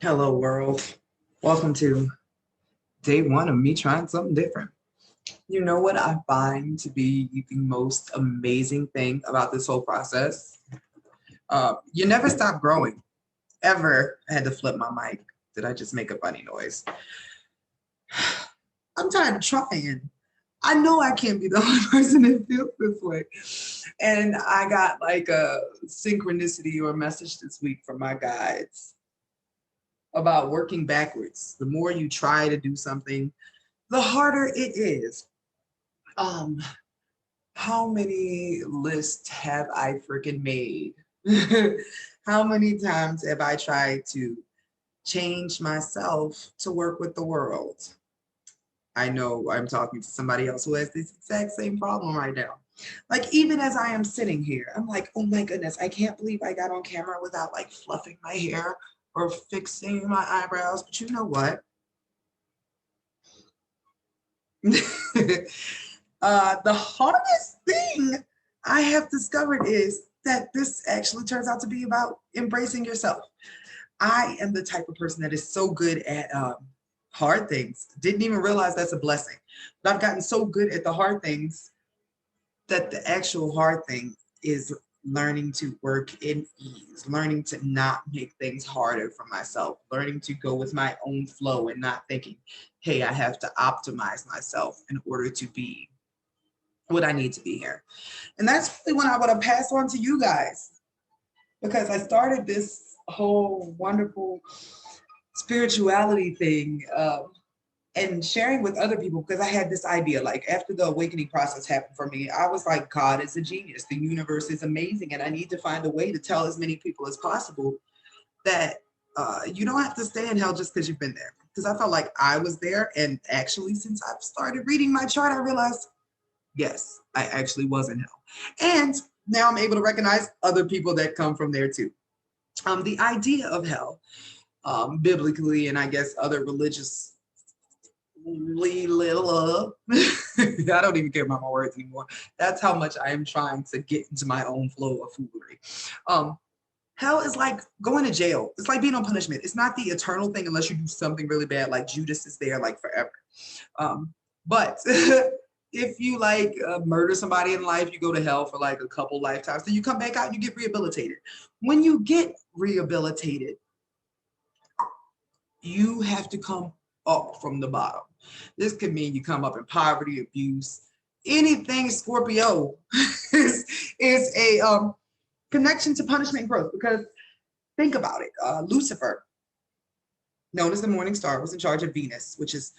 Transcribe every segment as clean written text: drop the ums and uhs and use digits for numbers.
Hello, world. Welcome to day one of me trying something different. You know what I find to be the most amazing thing about this whole process? You never stop growing. Ever. I had to flip my mic. Did I just make a funny noise? I'm tired of trying. I know I can't be the only person that feels this way. And I got like a synchronicity or message this week from my guides about working backwards. The more you try to do something, the harder it is. Um, how many lists have I freaking made? How many times have I tried to change myself to work with the world? I know I'm talking to somebody else who has this exact same problem right now. Like, even as I am sitting here, I'm like, oh my goodness, I can't believe I got on camera without like fluffing my hair or fixing my eyebrows. But you know what? The hardest thing I have discovered is that this actually turns out to be about embracing yourself. I am the type of person that is so good at hard things. Didn't even realize that's a blessing. But I've gotten so good at the hard things that the actual hard thing is learning to work in ease, learning to not make things harder for myself, learning to go with my own flow and not thinking, hey, I have to optimize myself in order to be what I need to be here. And that's really what I want to pass on to you guys, because I started this whole wonderful spirituality thing and sharing with other people because I had this idea. Like, after the awakening process happened for me, I was like, God is a genius. The universe is amazing. And I need to find a way to tell as many people as possible that you don't have to stay in hell just because you've been there. Because I felt like I was there. And actually, since I've started reading my chart, I realized, yes, I actually was in hell. And now I'm able to recognize other people that come from there too. The idea of hell, biblically, and I guess other religious little I don't even care about my words anymore. That's how much I am trying to get into my own flow of foolery. Um, Hell is like going to jail. It's like being on punishment. It's not the eternal thing unless you do something really bad, like Judas is there like forever. But if you like murder somebody in life, you go to hell for like a couple lifetimes. Then you come back out and you get rehabilitated. When you get rehabilitated, you have to come up from the bottom. This could mean you come up in poverty, abuse, anything Scorpio is a connection to punishment and growth. Because think about it. Lucifer, known as the morning star, was in charge of Venus, which is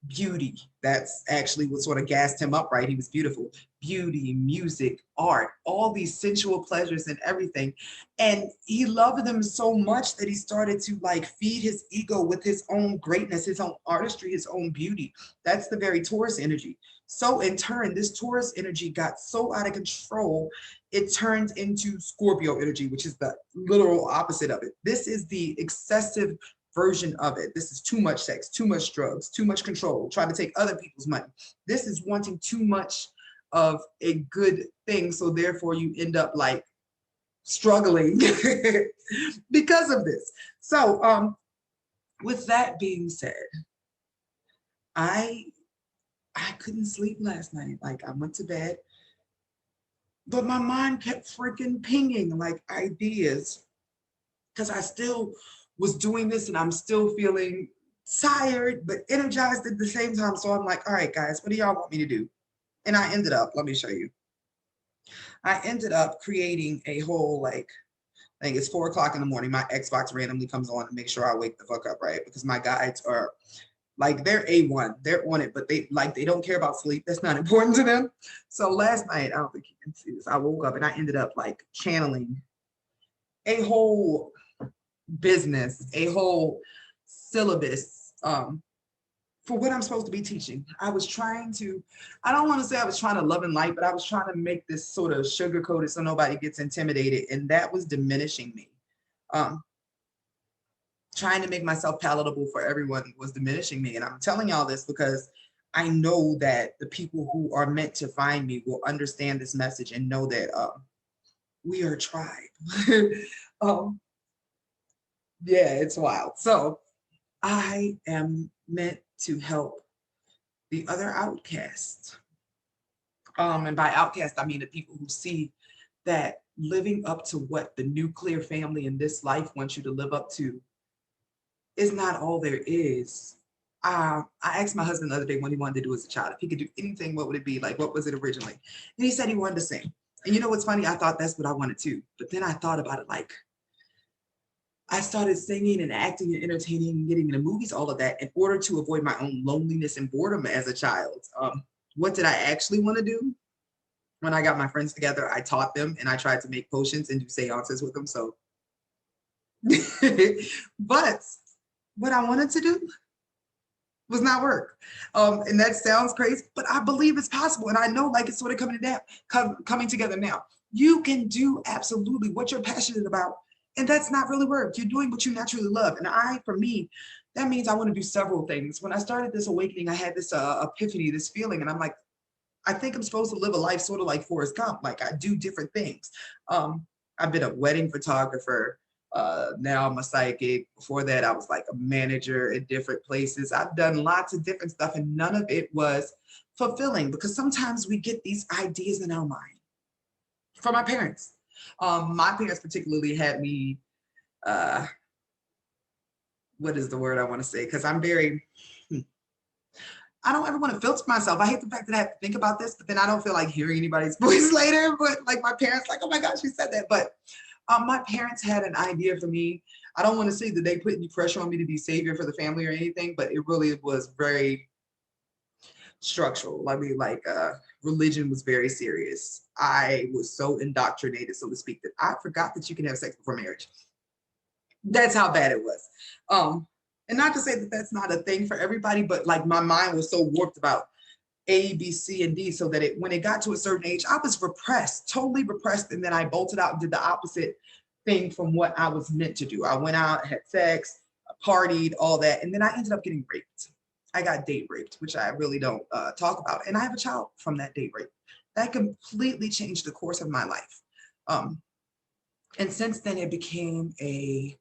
beauty. That's actually what sort of gassed him up, right? He was beautiful. Beauty, music, art, all these sensual pleasures and everything. And he loved them so much that he started to like feed his ego with his own greatness, his own artistry, his own beauty. That's the very Taurus energy. So in turn, this Taurus energy got so out of control, it turned into Scorpio energy, which is the literal opposite of it. This is the excessive version of it. This is too much sex, too much drugs, too much control, trying to take other people's money. This is wanting too much of a good thing. So therefore you end up like struggling because of this. So with that being said, I I couldn't sleep last night. Like, I went to bed, but my mind kept freaking pinging like ideas because I still was doing this and I'm still feeling tired but energized at the same time. So I'm like, all right, guys, what do y'all want me to do? And I ended up, let me show you. I ended up creating a whole like, I think it's 4 o'clock in the morning. My Xbox randomly comes on to make sure I wake the fuck up, right? Because my guides are like, they're A1, they're on it, but they don't care about sleep. That's not important to them. So last night, I don't think you can see this. I woke up and I ended up like channeling a whole business, a whole syllabus for what I'm supposed to be teaching. I was trying to, I don't want to say I was trying to love and light, but I was trying to make this sort of sugar coated so nobody gets intimidated. And that was diminishing me. Um, Trying to make myself palatable for everyone was diminishing me. And I'm telling y'all this because I know that the people who are meant to find me will understand this message and know that we are a tribe. um, Yeah, it's wild. So I am meant to help the other outcasts. And by outcast, I mean the people who see that living up to what the nuclear family in this life wants you to live up to is not all there is. I asked my husband the other day what he wanted to do as a child. If he could do anything, what would it be? Like, what was it originally? And he said he wanted to sing. And you know what's funny? I thought that's what I wanted too. But then I thought about it like, I started singing and acting and entertaining and getting into movies, all of that, in order to avoid my own loneliness and boredom as a child. What did I actually want to do? When I got my friends together, I taught them and I tried to make potions and do seances with them. So, but what I wanted to do was not work. And that sounds crazy, but I believe it's possible. And I know like it's sort of coming together now. You can do absolutely what you're passionate about. And that's not really work. You're doing what you naturally love. And for me, that means I want to do several things. When I started this awakening, I had this epiphany, this feeling, and I'm like, I think I'm supposed to live a life sort of like Forrest Gump. Like I do different things. I've been a wedding photographer. Now I'm a psychic. Before that, I was like a manager in different places. I've done lots of different stuff, and none of it was fulfilling because sometimes we get these ideas in our mind from our parents. My parents particularly had me, uh, what is the word I want to say? Because I'm very, I don't ever want to filter myself. I hate the fact that I have to think about this, but then I don't feel like hearing anybody's voice later. But like my parents, like, oh my gosh, you said that. But my parents had an idea for me. I don't want to say that they put any pressure on me to be savior for the family or anything, but it really was very structural. I mean, like religion was very serious. I was so indoctrinated, so to speak, that I forgot that you can have sex before marriage. That's how bad it was. And not to say that that's not a thing for everybody, but like my mind was so warped about A, B, C, and D, so that when it got to a certain age, I was repressed, totally repressed, and then I bolted out and did the opposite thing from what I was meant to do. I went out, had sex, partied, all that, and then I ended up getting raped. I got date raped, which I really don't talk about, and I have a child from that date rape. That completely changed the course of my life. And since then, it became a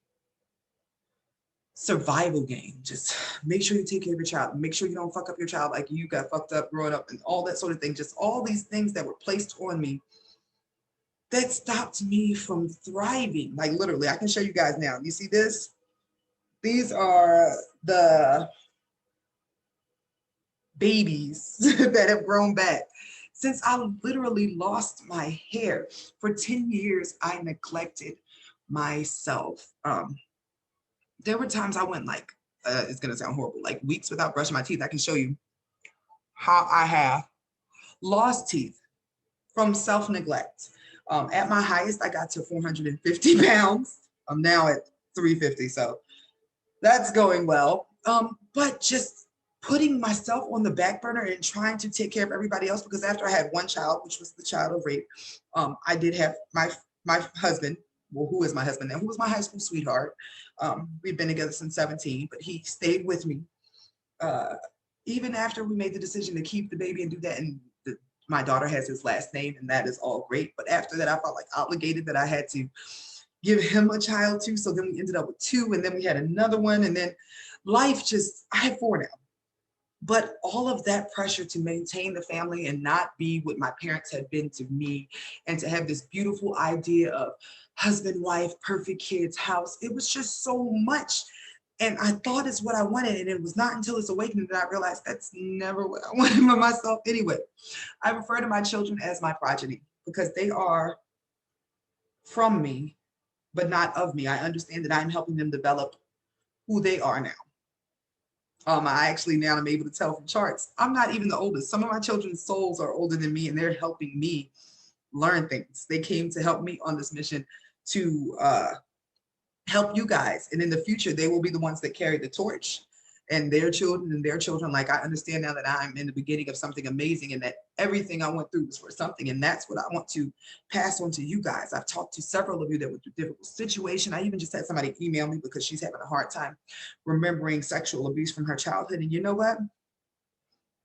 survival game. Just make sure you take care of your child. Make sure you don't fuck up your child like you got fucked up growing up and all that sort of thing. Just all these things that were placed on me that stopped me from thriving. Like literally, I can show you guys now. You see this? These are the babies that have grown back. Since I literally lost my hair for 10 years, I neglected myself. There were times I went like, it's gonna sound horrible, like weeks without brushing my teeth. I can show you how I have lost teeth from self-neglect. At my highest, I got to 450 pounds. I'm now at 350, so that's going well. But just putting myself on the back burner and trying to take care of everybody else, because after I had one child, which was the child of rape, I did have my husband, well, who is my husband now, who was my high school sweetheart. We've been together since 17, but he stayed with me uh, even after we made the decision to keep the baby and do that. And my daughter has his last name, and that is all great. But after that, I felt like obligated that I had to give him a child too. So then we ended up with two, and then we had another one, and then life just, I have four now. But all of that pressure to maintain the family and not be what my parents had been to me, and to have this beautiful idea of husband, wife, perfect kids, house, it was just so much. And I thought it's what I wanted. And it was not until this awakening that I realized that's never what I wanted for myself anyway. I refer to my children as my progeny because they are from me, but not of me. I understand that I'm helping them develop who they are now. I actually now am able to tell from charts. I'm not even the oldest. Some of my children's souls are older than me, and they're helping me learn things. They came to help me on this mission to help you guys. And in the future, they will be the ones that carry the torch, and their children and their children. Like I understand now that I'm in the beginning of something amazing, and that everything I went through was for something. And that's what I want to pass on to you guys. I've talked to several of you that went through difficult situation. I even just had somebody email me because she's having a hard time remembering sexual abuse from her childhood. And you know what?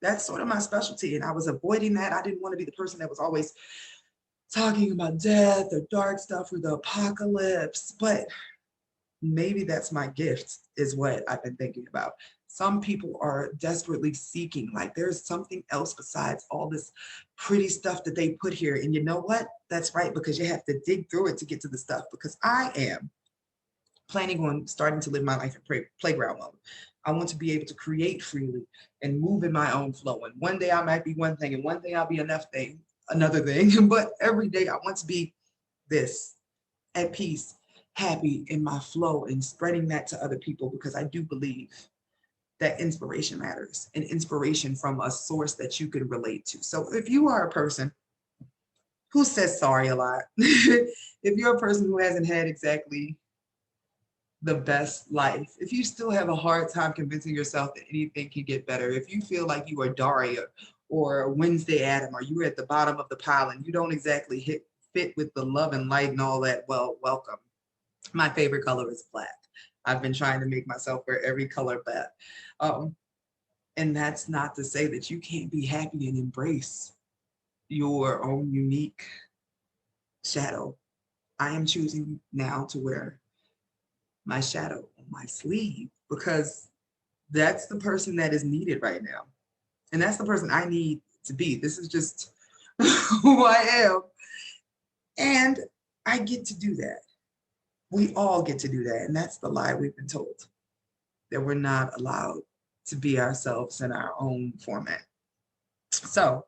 That's sort of my specialty. And I was avoiding that. I didn't want to be the person that was always talking about death or dark stuff or the apocalypse. But maybe that's my gift, is what I've been thinking about. Some people are desperately seeking, like there's something else besides all this pretty stuff that they put here. And you know what? That's right, because you have to dig through it to get to the stuff. Because I am planning on starting to live my life in playground mode. I want to be able to create freely and move in my own flow. And one day I might be one thing, and one day I'll be another thing. But every day I want to be this, at peace, happy in my flow, and spreading that to other people, because I do believe that inspiration matters, and inspiration from a source that you can relate to. So if you are a person who says sorry a lot, if you're a person who hasn't had exactly the best life, if you still have a hard time convincing yourself that anything can get better, if you feel like you are Daria or Wednesday Adam, or you're at the bottom of the pile and you don't exactly fit with the love and light and all that, well, welcome. My favorite color is black. I've been trying to make myself wear every color black. Um, and that's not to say that you can't be happy and embrace your own unique shadow. I am choosing now to wear my shadow on my sleeve, because that's the person that is needed right now. And that's the person I need to be. This is just who I am. And I get to do that. We all get to do that. And that's the lie we've been told, that we're not allowed to be ourselves in our own format. So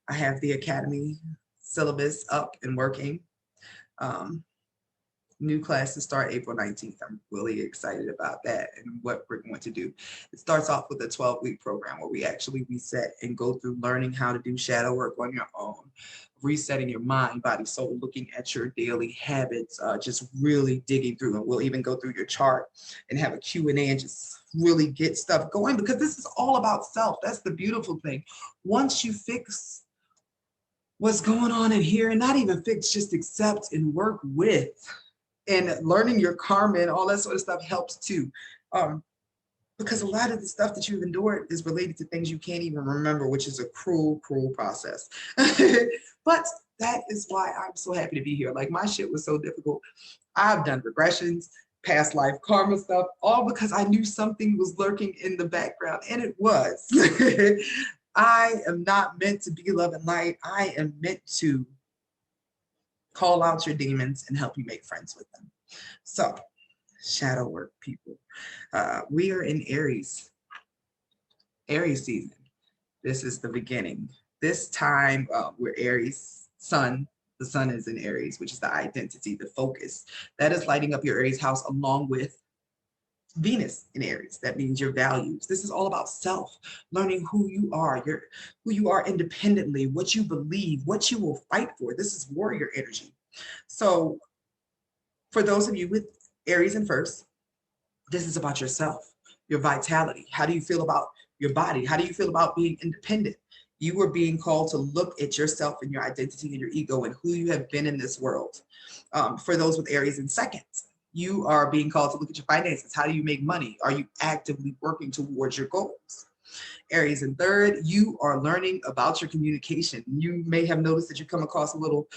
I have the Academy syllabus up and working. Um, New classes start April 19th. I'm really excited about that and what we're going to do. It starts off with a 12-week program where we actually reset and go through learning how to do shadow work on your own, resetting your mind, body, soul, looking at your daily habits, just really digging through. And we'll even go through your chart and have a Q&A and just really get stuff going, because this is all about self. That's the beautiful thing. Once you fix what's going on in here, and not even fix, just accept and work with, and learning your karma and all that sort of stuff helps too. Because a lot of the stuff that you've endured is related to things you can't even remember, which is a cruel, cruel process. But that is why I'm so happy to be here. Like, my shit was so difficult. I've done regressions, past life karma stuff, all because I knew something was lurking in the background, and it was. I am not meant to be love and light. I am meant to call out your demons and help you make friends with them. So, shadow work, people. We are in Aries season. This is the beginning. This time, we're Aries sun. The sun is in Aries, which is the identity, the focus. That is lighting up your Aries house, along with Venus in Aries. That means your values. This is all about self, learning who you are independently, what you believe, what you will fight for. This is warrior energy. So for those of you with Aries in first, this is about yourself, your vitality. How do you feel about your body? How do you feel about being independent? You are being called to look at yourself and your identity and your ego and who you have been in this world. For those with Aries in second, you are being called to look at your finances. How do you make money? Are you actively working towards your goals? Aries in third, you are learning about your communication. You may have noticed that you come across a little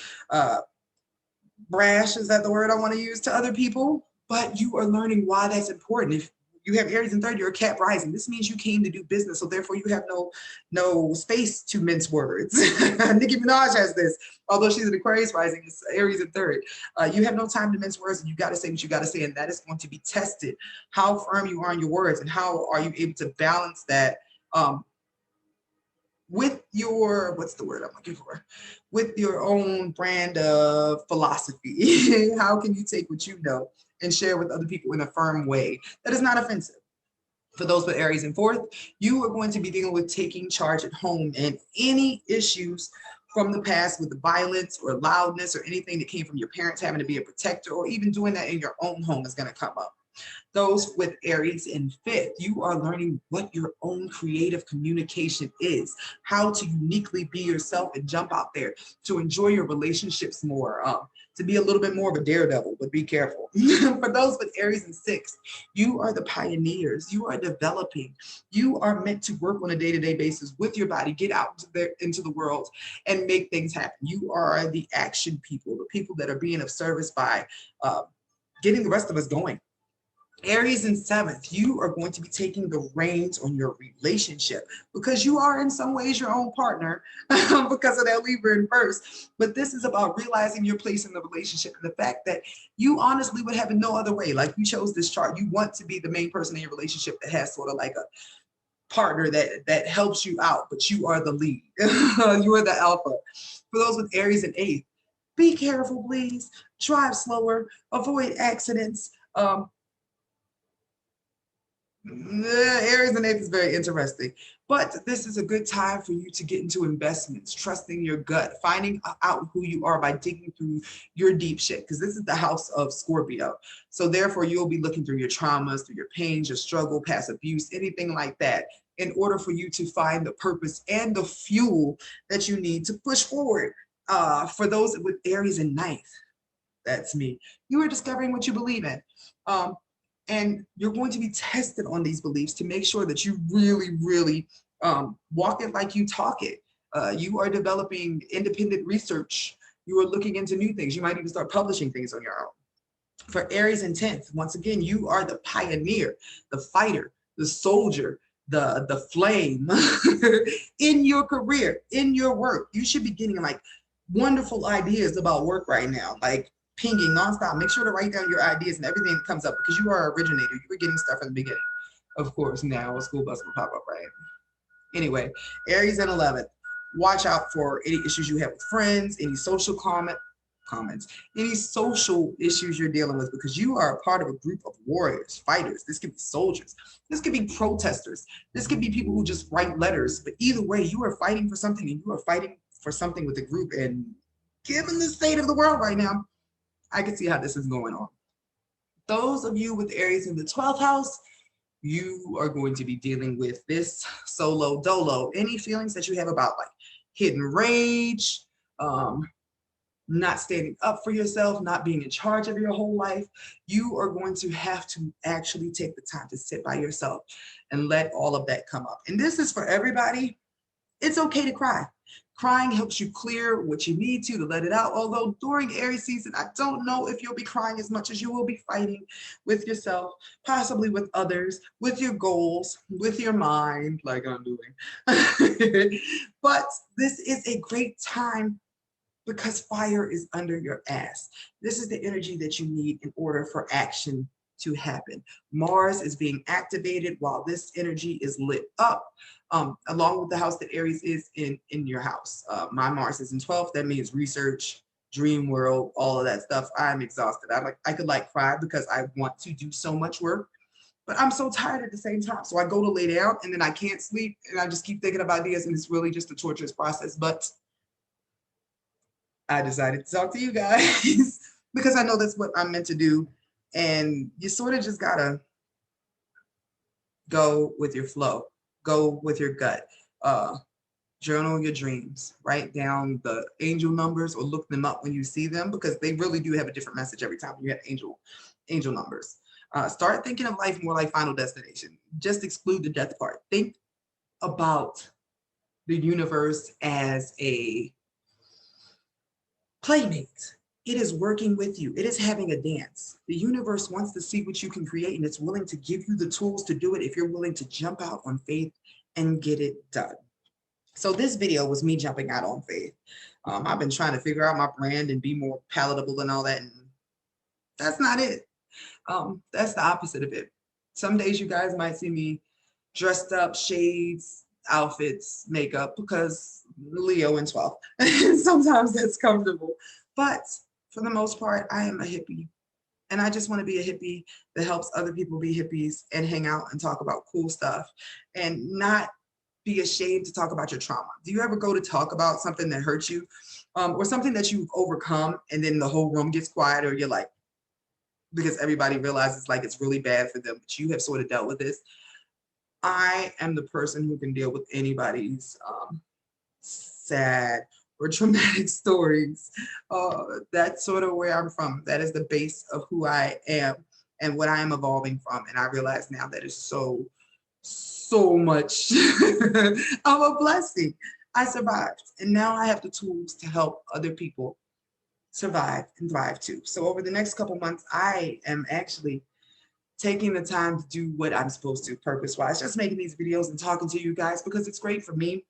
brash, is that the word I want to use, to other people? But you are learning why that's important. If you have Aries in third, you're a Cap rising. This means you came to do business, so therefore you have no space to mince words. Nicki Minaj has this, although she's an Aquarius rising, it's Aries in third. You have no time to mince words, and you got to say what you got to say, and that is going to be tested. How firm you are in your words, and how are you able to balance that with your, what's the word I'm looking for? With your own brand of philosophy. How can you take what you know and share with other people in a firm way that is not offensive? For those with Aries in fourth, you are going to be dealing with taking charge at home and any issues from the past with the violence or loudness or anything that came from your parents having to be a protector, or even doing that in your own home, is going to come up. Those with Aries in fifth, you are learning what your own creative communication is, how to uniquely be yourself and jump out there, to enjoy your relationships more, to be a little bit more of a daredevil, but be careful. For those with Aries in sixth, you are the pioneers. You are developing. You are meant to work on a day-to-day basis with your body, get out into the world and make things happen. You are the action people, the people that are being of service by getting the rest of us going. Aries in seventh, you are going to be taking the reins on your relationship because you are in some ways your own partner because of that Libra in first. But this is about realizing your place in the relationship and the fact that you honestly would have it no other way. Like you chose this chart. You want to be the main person in your relationship that has sort of like a partner that helps you out, but you are the lead. You are the alpha. For those with Aries in eighth, be careful, please. Drive slower, avoid accidents. Aries and eighth is very interesting, but this is a good time for you to get into investments, trusting your gut, finding out who you are by digging through your deep shit, because this is the house of Scorpio. So therefore, you'll be looking through your traumas, through your pains, your struggle, past abuse, anything like that, in order for you to find the purpose and the fuel that you need to push forward. For those with Aries in ninth, that's me. You are discovering what you believe in. Um, and you're going to be tested on these beliefs to make sure that you really, really walk it like you talk it. You are developing independent research. You are looking into new things. You might even start publishing things on your own. For Aries in 10th, once again, you are the pioneer, the fighter, the soldier, the flame in your career, in your work. You should be getting like wonderful ideas about work right now, like pinging nonstop. Make sure to write down your ideas and everything that comes up because you are an originator. You were getting stuff from the beginning. Of course, now a school bus will pop up, right? Anyway, Aries in 11th, watch out for any issues you have with friends, any social comments, any social issues you're dealing with because you are a part of a group of warriors, fighters. This could be soldiers. This could be protesters. This could be people who just write letters. But either way, you are fighting for something and you are fighting for something with the group. And given the state of the world right now, I can see how this is going on. Those of you with Aries in the 12th house, you are going to be dealing with this solo dolo. Any feelings that you have about like hidden rage, not standing up for yourself, not being in charge of your whole life, you are going to have to actually take the time to sit by yourself and let all of that come up. And this is for everybody. It's okay to cry. Crying helps you clear what you need to let it out. Although during Aries season, I don't know if you'll be crying as much as you will be fighting with yourself, possibly with others, with your goals, with your mind, like I'm doing. But this is a great time because fire is under your ass. This is the energy that you need in order for action to happen. Mars is being activated while this energy is lit up, along with the house that Aries is in your house. My Mars is in 12th. That means research, dream world, all of that stuff. I'm exhausted. I could like cry because I want to do so much work, but I'm so tired at the same time. So I go to lay down and then I can't sleep and I just keep thinking of ideas and it's really just a torturous process. But I decided to talk to you guys because I know that's what I'm meant to do. And you sort of just gotta go with your flow, go with your gut. Journal your dreams, write down the angel numbers or look them up when you see them because they really do have a different message every time you have angel numbers. Start thinking of life more like Final Destination. Just exclude the death part. Think about the universe as a playmate. It is working with you. It is having a dance. The universe wants to see what you can create and it's willing to give you the tools to do it if you're willing to jump out on faith and get it done. So this video was me jumping out on faith. I've been trying to figure out my brand and be more palatable and all that. And that's not it. That's the opposite of it. Some days you guys might see me dressed up, shades, outfits, makeup, because Leo in 12. Sometimes that's comfortable. But for the most part, I am a hippie. And I just want to be a hippie that helps other people be hippies and hang out and talk about cool stuff and not be ashamed to talk about your trauma. Do you ever go to talk about something that hurts you or something that you've overcome and then the whole room gets quiet or you're like, because everybody realizes like it's really bad for them, but you have sort of dealt with this. I am the person who can deal with anybody's sad or traumatic stories. That's sort of where I'm from. That is the base of who I am and what I am evolving from. And I realize now that is so much of a blessing. I survived. And now I have the tools to help other people survive and thrive too. So over the next couple months, I am actually taking the time to do what I'm supposed to purpose-wise, just making these videos and talking to you guys because it's great for me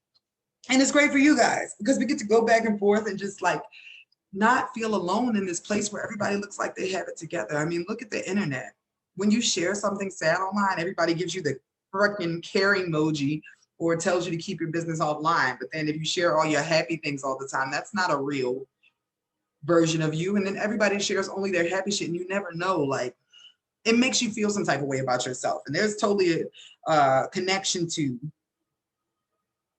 and it's great for you guys because we get to go back and forth and just like not feel alone in this place where everybody looks like they have it together. I mean, look at the internet. When you share something sad online, everybody gives you the freaking caring emoji or tells you to keep your business offline. But then if you share all your happy things all the time, that's not a real version of you. And then everybody shares only their happy shit and you never know, like, it makes you feel some type of way about yourself. And there's totally a connection to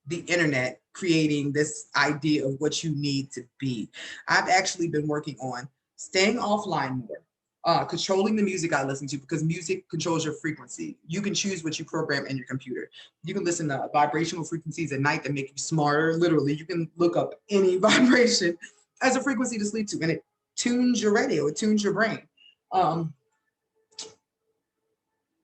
the internet creating this idea of what you need to be. I've actually been working on staying offline more, controlling the music I listen to because music controls your frequency. You can choose what you program in your computer. You can listen to vibrational frequencies at night that make you smarter. Literally, you can look up any vibration as a frequency to sleep to, and it tunes your radio, it tunes your brain.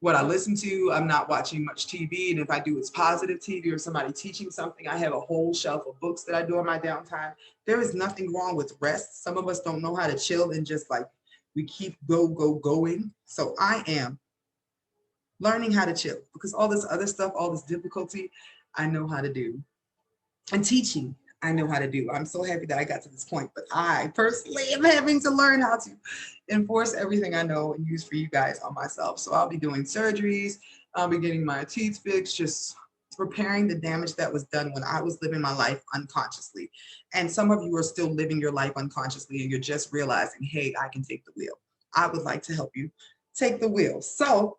What I listen to, I'm not watching much TV. And if I do, it's positive TV or somebody teaching something. I have a whole shelf of books that I do in my downtime. There is nothing wrong with rest. Some of us don't know how to chill and just like, we keep going. So I am learning how to chill because all this other stuff, all this difficulty, I know how to do. And teaching, I know how to do. I'm so happy that I got to this point, but I personally am having to learn how to enforce everything I know and use for you guys on myself. So I'll be doing surgeries. I'll be getting my teeth fixed, just repairing the damage that was done when I was living my life unconsciously. And some of you are still living your life unconsciously and you're just realizing, hey, I can take the wheel. I would like to help you take the wheel. So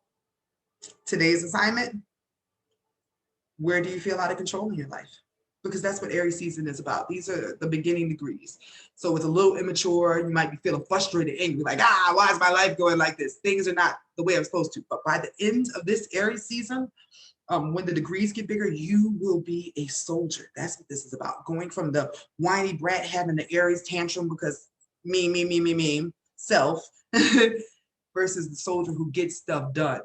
today's assignment, where do you feel out of control in your life? Because that's what Aries season is about. These are the beginning degrees. So it's a little immature. You might be feeling frustrated, angry, like, why is my life going like this? Things are not the way I'm supposed to. But by the end of this Aries season, when the degrees get bigger, you will be a soldier. That's what this is about. Going from the whiny brat having the Aries tantrum because me, self, versus the soldier who gets stuff done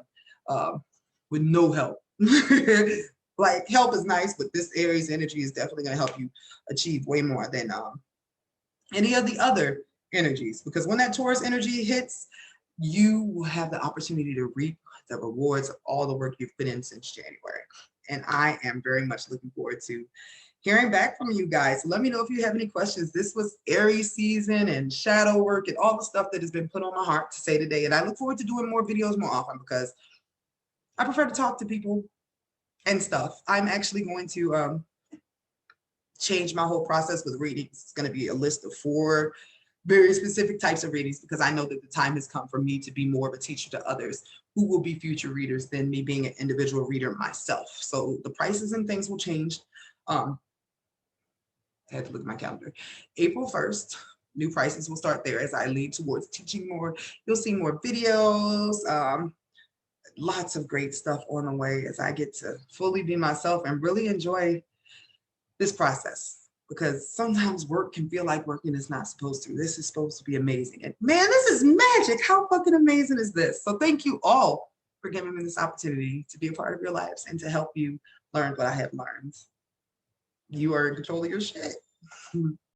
with no help. Like help is nice, but this Aries energy is definitely going to help you achieve way more than any of the other energies. Because when that Taurus energy hits, you will have the opportunity to reap the rewards of all the work you've put in since January. And I am very much looking forward to hearing back from you guys. Let me know if you have any questions. This was Aries season and shadow work and all the stuff that has been put on my heart to say today. And I look forward to doing more videos more often because I prefer to talk to people and stuff. I'm actually going to change my whole process with readings. It's going to be a list of 4 very specific types of readings because I know that the time has come for me to be more of a teacher to others who will be future readers than me being an individual reader myself. So the prices and things will change. I had to look at my calendar. April 1st, new prices will start there as I lead towards teaching more. You'll see more videos. Lots of great stuff on the way as I get to fully be myself and really enjoy this process because sometimes work can feel like working is not supposed to. This is supposed to be amazing. And man, this is magic. How fucking amazing is this? So thank you all for giving me this opportunity to be a part of your lives and to help you learn what I have learned. You are in control of your shit.